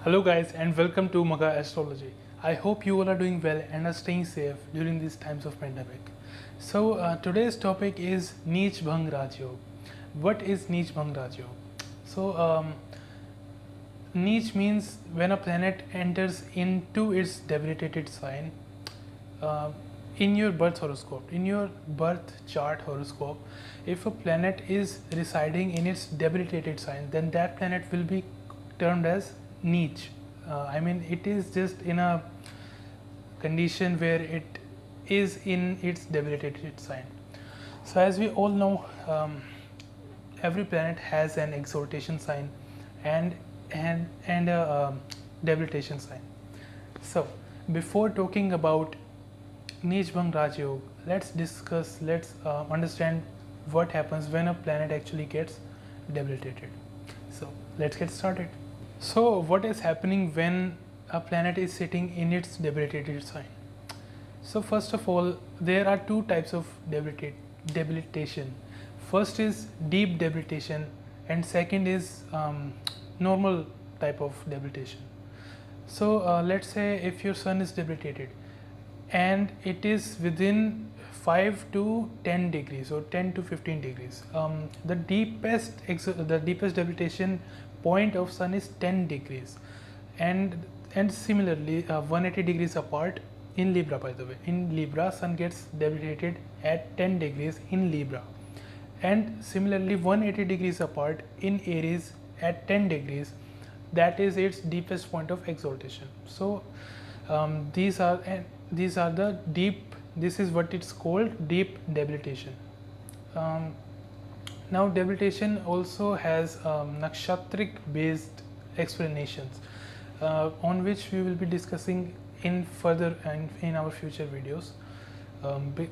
Hello guys and welcome to Maga Astrology. I hope you all are doing well and are staying safe during these times of pandemic. So today's topic is Neech Bhang Raj Yog. What is Neech Bhang Raj Yog? So Neech means when a planet enters into its debilitated sign uh, in your birth horoscope, in your birth chart horoscope. If a planet is residing in its debilitated sign, then that planet will be termed as Neech. I mean, it is just in a condition where it is in its debilitated sign. So, as we all know, every planet has an exaltation sign and a debilitation sign. So, before talking about Neech Bhang Raj Yog, let's understand what happens when a planet actually gets debilitated. So, let's get started. So, what is happening when a planet is sitting in its debilitated sign? So, first of all, there are two types of debilitation. First is deep debilitation, and second is normal type of debilitation. So, let's say if your sun is debilitated and it is within 5 to 10 degrees or 10 to 15 degrees, the deepest debilitation point of sun is 10 degrees, and similarly 180 degrees apart in Libra. By the way, in Libra, sun gets debilitated at 10 degrees in Libra, and similarly 180 degrees apart in Aries at 10 degrees. That is its deepest point of exaltation. So these are the deep. This is what it's called, deep debilitation. Now, debilitation also has nakshatric based explanations, on which we will be discussing in further and in our future videos,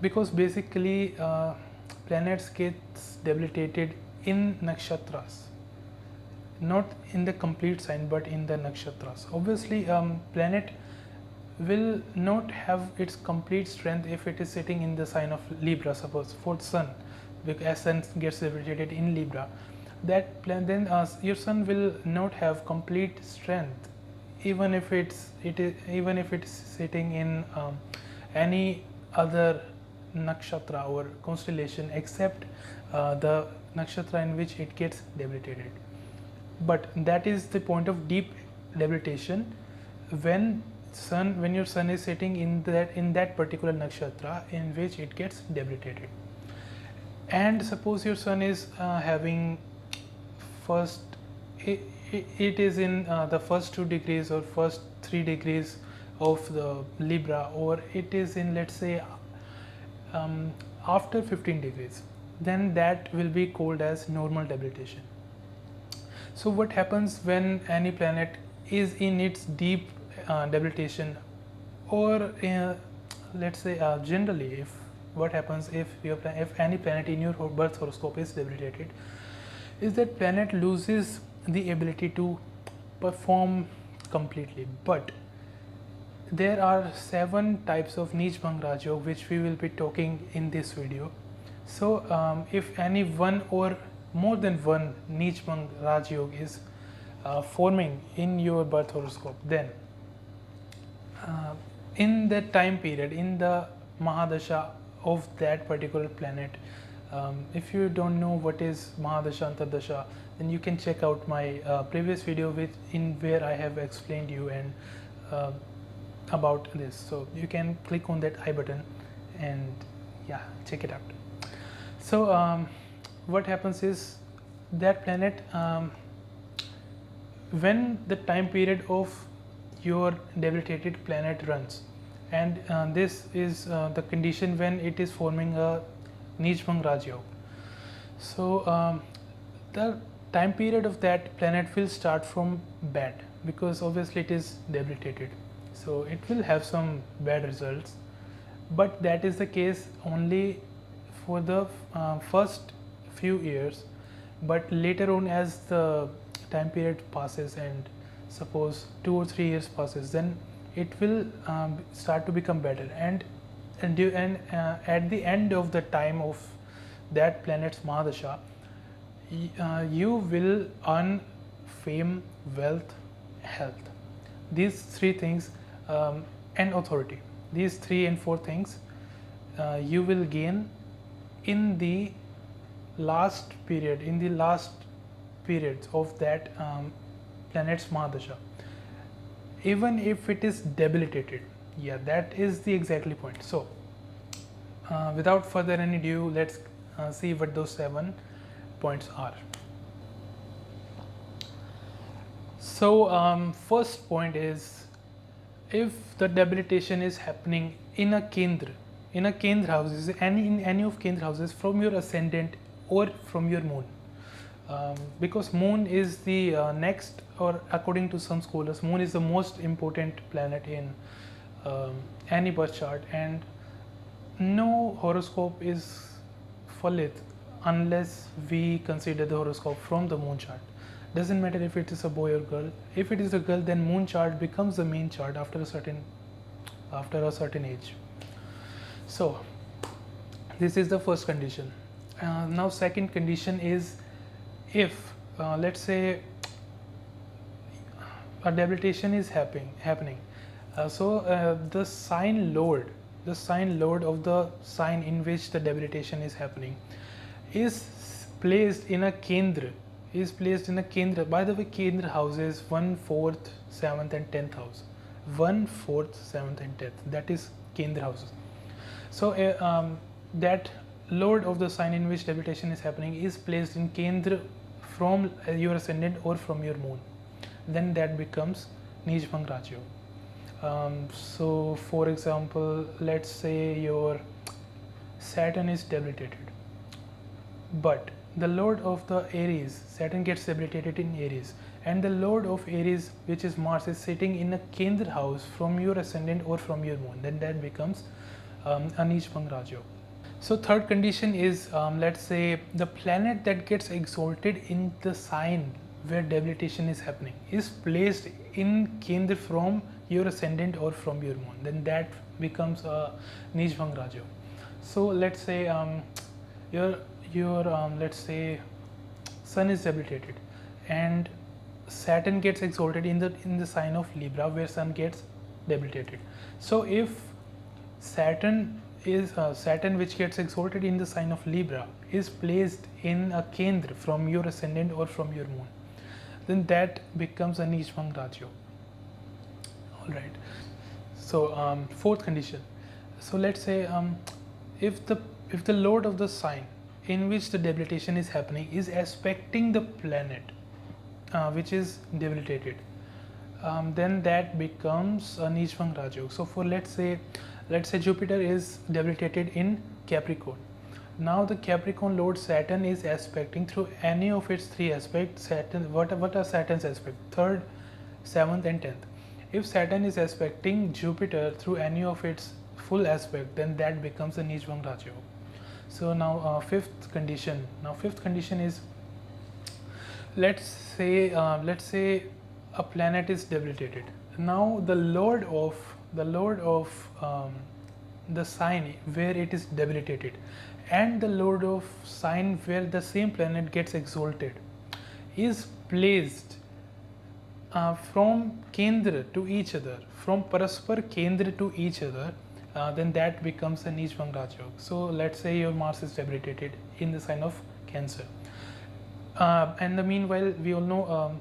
because basically planets gets debilitated in nakshatras, not in the complete sign but in the nakshatras. Obviously, planet will not have its complete strength if it is sitting in the sign of Libra. Suppose for sun, because sun gets debilitated in Libra, then your sun will not have complete strength even if it's sitting in any other nakshatra or constellation except the nakshatra in which it gets debilitated. But that is the point of deep debilitation, when your sun is sitting in that particular nakshatra in which it gets debilitated. And suppose your sun is having first it is in the first 2 degrees or first 3 degrees of the Libra, or it is in, let's say, after 15 degrees, then that will be called as normal debilitation. So what happens when any planet is in its deep debilitation, or let's say generally, what happens if any planet in your birth horoscope is debilitated, is that planet loses the ability to perform completely. But there are 7 types of Neech Bhang Raj Yog which we will be talking in this video. So if any one or more than one Neech Bhang Raj Yog is forming in your birth horoscope, then in that time period, in the Mahadasha of that particular planet, if you don't know what is Mahadasha Antardasha, then you can check out my previous video where I have explained you and about this. So you can click on that I button and yeah, check it out. So what happens is that planet, when the time period of your debilitated planet runs, and this is the condition when it is forming a Neech Bhang Raj Yog. So the time period of that planet will start from bad, because obviously it is debilitated, so it will have some bad results. But that is the case only for the first few years. But later on, as the time period passes and suppose 2 or 3 years passes, then it will start to become better, and at the end of the time of that planet's Mahadasha, you will earn fame, wealth, health. these three things, and authority, these 3 and 4 things you will gain in the last periods of that planet's Mahadasha, even if it is debilitated. Yeah, that is the exactly point. So without further any ado, let's see what those 7 points are. So first point is, if the debilitation is happening in a kendra houses, in any of kendra houses from your ascendant or from your moon, because moon is the next, or according to some scholars, moon is the most important planet in any birth chart, and no horoscope is valid unless we consider the horoscope from the moon chart. Doesn't matter if it is a boy or girl. If it is a girl, then moon chart becomes the main chart after a certain age. So this is the first condition. Now second condition is, if let's say a debilitation is happening, so the sign lord of the sign in which the debilitation is happening is placed in a kendra. By the way, kendra houses 1, 4th, 7th and 10th house. 1, 4th, 7th and 10th, that is kendra houses. So that lord of the sign in which debilitation is happening is placed in kendra from your ascendant or from your moon, then that becomes Neej Bhang Raj Yoga. So for example, let's say your Saturn is debilitated, but the lord of the Aries, Saturn gets debilitated in Aries, and the lord of Aries, which is Mars, is sitting in a kendra house from your ascendant or from your moon, then that becomes a Neej Bhang Raj Yoga. So third condition is, let's say the planet that gets exalted in the sign where debilitation is happening is placed in kendra from your ascendant or from your moon, then that becomes a Neej Bhang Raj Yoga. So let's say your let's say Sun is debilitated and Saturn gets exalted in the sign of Libra where Sun gets debilitated. So if Saturn which gets exalted in the sign of Libra is placed in a kendra from your ascendant or from your moon, then that becomes a Neej Bhang Raj Yoga. All right. So fourth condition. So let's say if the lord of the sign in which the debilitation is happening is aspecting the planet which is debilitated, then that becomes a Neej Bhang Raj Yoga. So for let's say Jupiter is debilitated in Capricorn. Now the Capricorn lord Saturn is aspecting through any of its 3 aspects. Saturn, what are Saturn's aspects? 3rd, 7th and 10th. If Saturn is aspecting Jupiter through any of its full aspect, then that becomes a Neej Bhang Raj Yoga. So now fifth condition. Now fifth condition is, let's say a planet is debilitated. Now the lord of the sign where it is debilitated and the lord of sign where the same planet gets exalted is placed from kendra to each other, from paraspar kendra to each other, then that becomes a Neej Bhang Raj Yoga. So let's say your Mars is debilitated in the sign of Cancer, and the meanwhile we all know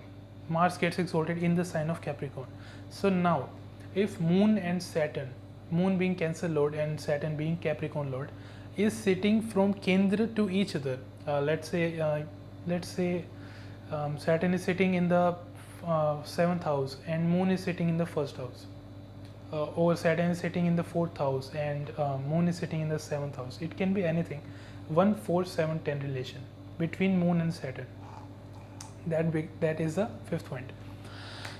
Mars gets exalted in the sign of Capricorn. So now if Moon and Saturn, Moon being Cancer lord and Saturn being Capricorn lord, is sitting from kendra to each other, let's say Saturn is sitting in the 7th house and Moon is sitting in the 1st house, or Saturn is sitting in the 4th house and Moon is sitting in the 7th house. It can be anything. 1, 4, 7, 10 relation between Moon and Saturn. That is the fifth point.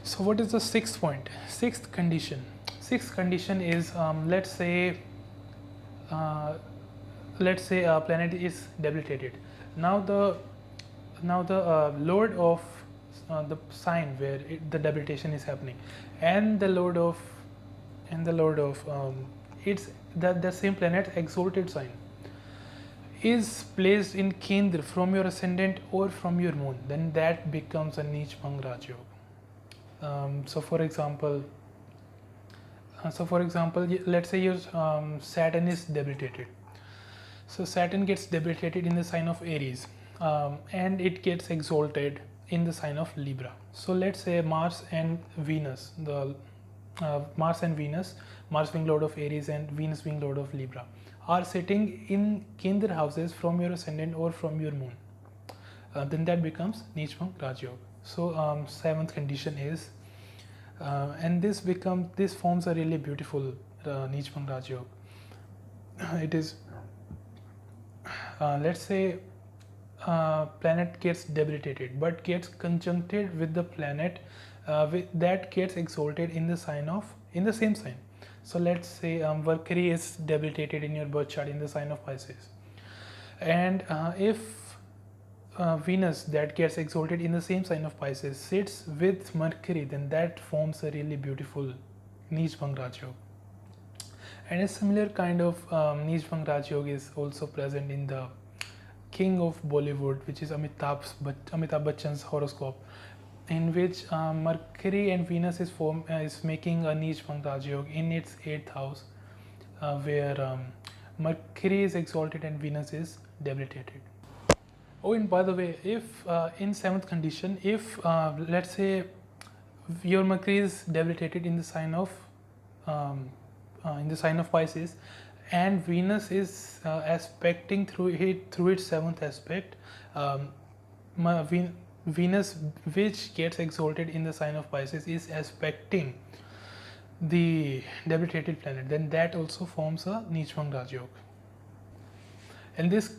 So what is the sixth point? Sixth condition. Sixth condition is, let's say a planet is debilitated. Now the lord of the sign where the debilitation is happening and the lord of it's the same planet exalted sign is placed in kendra from your ascendant or from your moon, then that becomes a Neej Bhang Raj Yoga. So for example, let's say your Saturn is debilitated. So Saturn gets debilitated in the sign of Aries, and it gets exalted in the sign of Libra. So let's say Mars and Venus, Mars being lord of Aries and Venus being lord of Libra, are sitting in Kendra houses from your ascendant or from your moon. Then that becomes Neech Bhang Raj Yoga. So seventh condition is, and this forms a really beautiful Neech Bhang Raj Yoga. It is, let's say planet gets debilitated but gets conjuncted with the planet that gets exalted in the same sign. So let's say Mercury is debilitated in your birth chart in the sign of Pisces, and if Venus that gets exalted in the same sign of Pisces sits with Mercury, then that forms a really beautiful Neech Bhang Raj Yoga. And a similar kind of Neech Bhang Raj Yoga is also present in the king of Bollywood, which is Amitabh Bachchan's horoscope, in which Mercury and Venus is making a Neech Bhang Raj Yoga in its 8th house, where Mercury is exalted and Venus is debilitated. Oh, and by the way, if in 7th condition, if let's say your Mercury is debilitated in the sign of Pisces, and Venus is aspecting through its 7th aspect, Venus, which gets exalted in the sign of Pisces, is aspecting the debilitated planet, then that also forms a Neech Bhang Raj Yoga. And this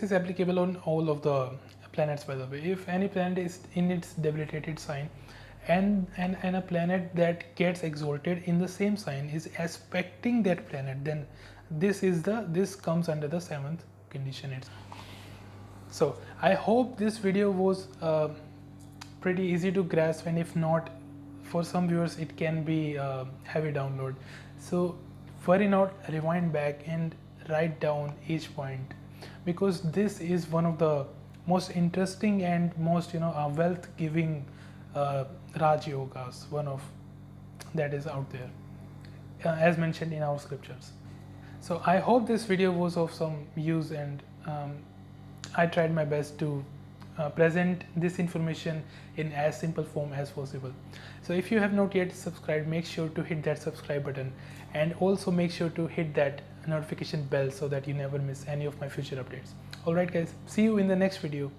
is applicable on all of the planets, by the way. If any planet is in its debilitated sign, and a planet that gets exalted in the same sign is aspecting that planet, then this comes under the 7th condition itself. So I hope this video was pretty easy to grasp, and if not, for some viewers it can be heavy download. So worry not, rewind back and write down each point, because this is one of the most interesting and most wealth giving Raj Yogas, one of that is out there, as mentioned in our scriptures. So I hope this video was of some use, and I tried my best to present this information in as simple form as possible. So if you have not yet subscribed, make sure to hit that subscribe button, and also make sure to hit that notification bell so that you never miss any of my future updates. Alright guys, see you in the next video.